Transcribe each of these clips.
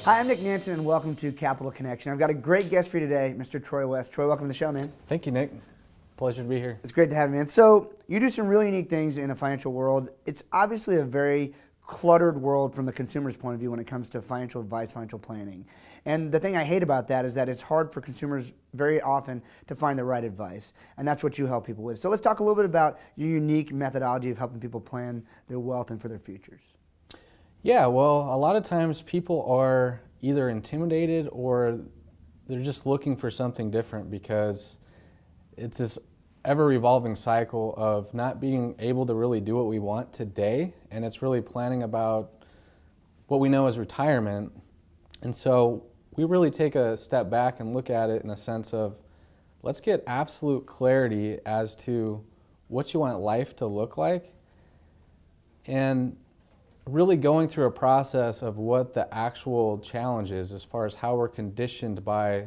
Hi, I'm Nick Nanton, and welcome to Capital Connection. I've got a great guest for you today, Mr. Troy West. Troy, welcome to the show, man. Thank you, Nick. Pleasure to be here. It's great to have you, man. So, you do some really unique things in the financial world. It's obviously a very cluttered world from the consumer's point of view when it comes to financial advice, financial planning. And the thing I hate about that is that it's hard for consumers very often to find the right advice. And that's what you help people with. So let's talk a little bit about your unique methodology of helping people plan their wealth and for their futures. Yeah, well, a lot of times people are either intimidated or they're just looking for something different because it's this ever-revolving cycle of not being able to really do what we want today, and it's really planning about what we know as retirement. And so we really take a step back and look at it in a sense of, let's get absolute clarity as to what you want life to look like, and really going through a process of what the actual challenge is as far as how we're conditioned by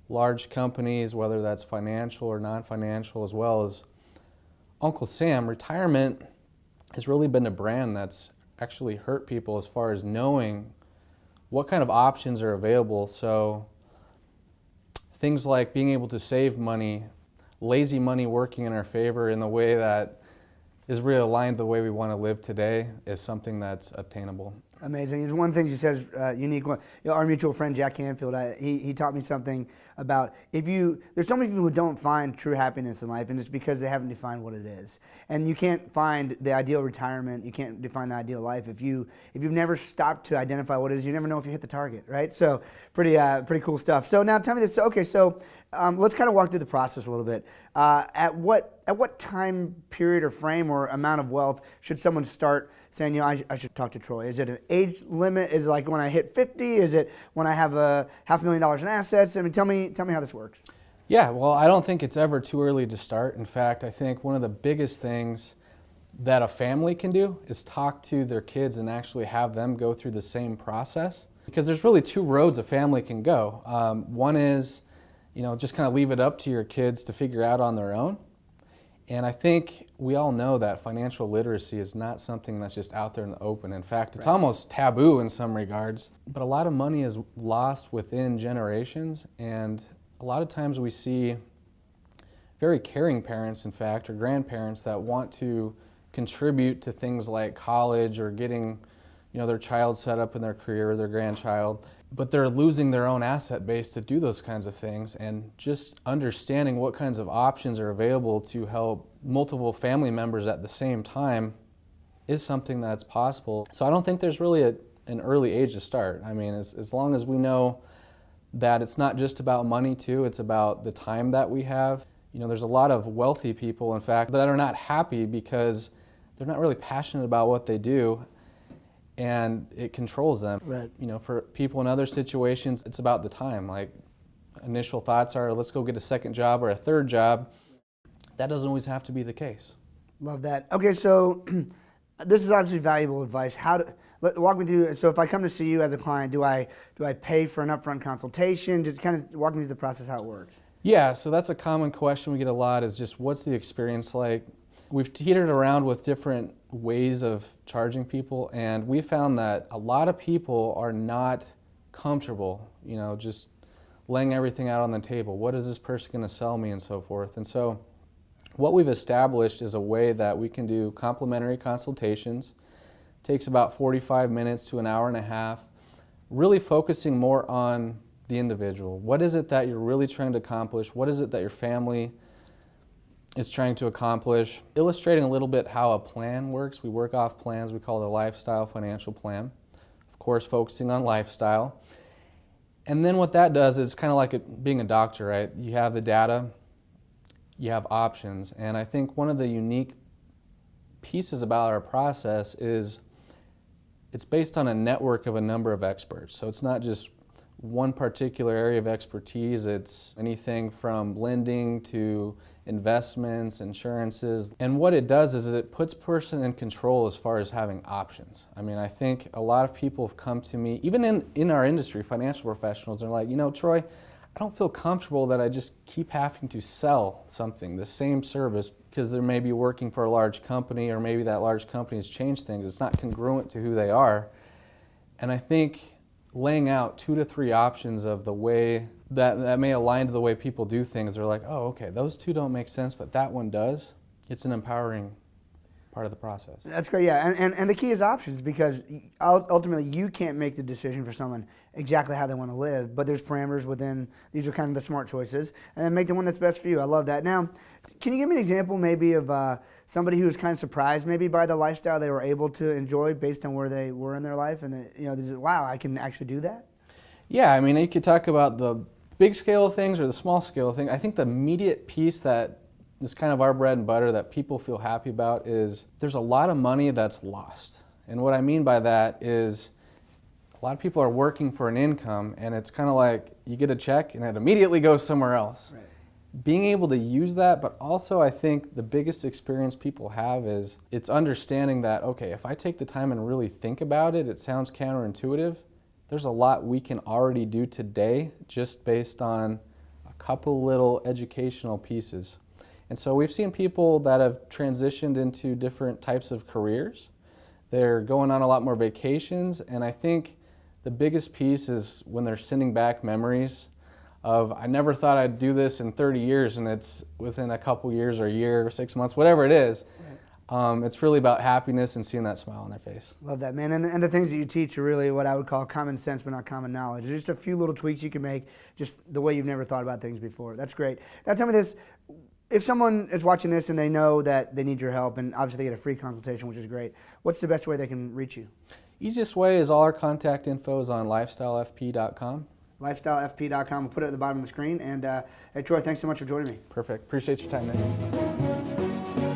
large companies, whether that's financial or non-financial, as well as Uncle Sam. Retirement has really been a brand that's actually hurt people as far as knowing what kind of options are available. So things like being able to save money, lazy money working in our favor in the way that is realigned the way we want to live today is something that's obtainable. Amazing. It's one of the things you said is unique. Our mutual friend Jack Canfield, he taught me something about there's so many people who don't find true happiness in life, and it's because they haven't defined what it is. And you can't find the ideal retirement, you can't define the ideal life if you've never stopped to identify what it is. You never know if you hit the target, right? So pretty cool stuff. So now tell me this. So let's kind of walk through the process a little bit. At what time period or frame or amount of wealth should someone start saying, I should talk to Troy? Is it an age limit? Is it like when I hit 50? Is it when I have $500,000 in assets? I mean, tell me how this works. Yeah, well, I don't think it's ever too early to start. In fact, I think one of the biggest things that a family can do is talk to their kids and actually have them go through the same process. Because there's really two roads a family can go. One is, just kind of leave it up to your kids to figure out on their own. And I think we all know that financial literacy is not something that's just out there in the open. In fact, it's almost taboo in some regards. But a lot of money is lost within generations, and a lot of times we see very caring parents, in fact, or grandparents that want to contribute to things like college or getting their child set up in their career or their grandchild, but they're losing their own asset base to do those kinds of things. And just understanding what kinds of options are available to help multiple family members at the same time is something that's possible. So I don't think there's really an early age to start. I mean, as long as we know that it's not just about money too, it's about the time that we have. There's a lot of wealthy people, in fact, that are not happy because they're not really passionate about what they do, and it controls them. Right. For people in other situations, it's about the time. Like, initial thoughts are, let's go get a second job or a third job. That doesn't always have to be the case. Love that. Okay, so this is obviously valuable advice. Walk me through. So if I come to see you as a client, do I pay for an upfront consultation? Just kind of walk me through the process, how it works. Yeah, so that's a common question we get a lot, is just what's the experience like? We've teetered around with different ways of charging people, and we found that a lot of people are not comfortable, just laying everything out on the table. What is this person going to sell me, and so forth. And so what we've established is a way that we can do complimentary consultations. It takes about 45 minutes to an hour and a half, really focusing more on the individual. What is it that you're really trying to accomplish? What is it that your family is trying to accomplish? Illustrating a little bit how a plan works. We work off plans. We call it a lifestyle financial plan. Of course, focusing on lifestyle. And then what that does is kind of like being a doctor, right? You have the data, you have options. And I think one of the unique pieces about our process is it's based on a network of a number of experts. So it's not just one particular area of expertise. It's anything from lending to investments, insurances. And what it does is it puts person in control as far as having options. I mean, I think a lot of people have come to me, even in our industry, financial professionals, they're like, Troy, I don't feel comfortable that I just keep having to sell something, the same service, because they're maybe working for a large company, or maybe that large company has changed things. It's not congruent to who they are. And I think laying out 2 to 3 options of the way that may align to the way people do things. They're like, oh, okay, those two don't make sense, but that one does. It's an empowering part of the process. That's great, yeah. And the key is options, because ultimately you can't make the decision for someone exactly how they want to live, but there's parameters within, these are kind of the smart choices, and then make the one that's best for you. I love that. Now, can you give me an example maybe of somebody who was kind of surprised maybe by the lifestyle they were able to enjoy based on where they were in their life, and they said, wow, I can actually do that? Yeah, I mean, you could talk about the big scale of things or the small scale of things. I think the immediate piece that is kind of our bread and butter that people feel happy about is there's a lot of money that's lost. And what I mean by that is a lot of people are working for an income, and it's kind of like you get a check and it immediately goes somewhere else. Right. Being able to use that, but also I think the biggest experience people have is it's understanding that, okay, if I take the time and really think about it, it sounds counterintuitive. There's a lot we can already do today just based on a couple little educational pieces. And so we've seen people that have transitioned into different types of careers. They're going on a lot more vacations, and I think the biggest piece is when they're sending back memories of, I never thought I'd do this in 30 years, and it's within a couple years or a year or 6 months, whatever it is. It's really about happiness and seeing that smile on their face. Love that, man. And the things that you teach are really what I would call common sense, but not common knowledge. There's just a few little tweaks you can make, just the way you've never thought about things before. That's great. Now tell me this. If someone is watching this and they know that they need your help, and obviously they get a free consultation, which is great, what's the best way they can reach you? Easiest way is all our contact info is on lifestylefp.com. Lifestylefp.com. We'll put it at the bottom of the screen. And hey, Troy, thanks so much for joining me. Perfect. Appreciate your time, Nick.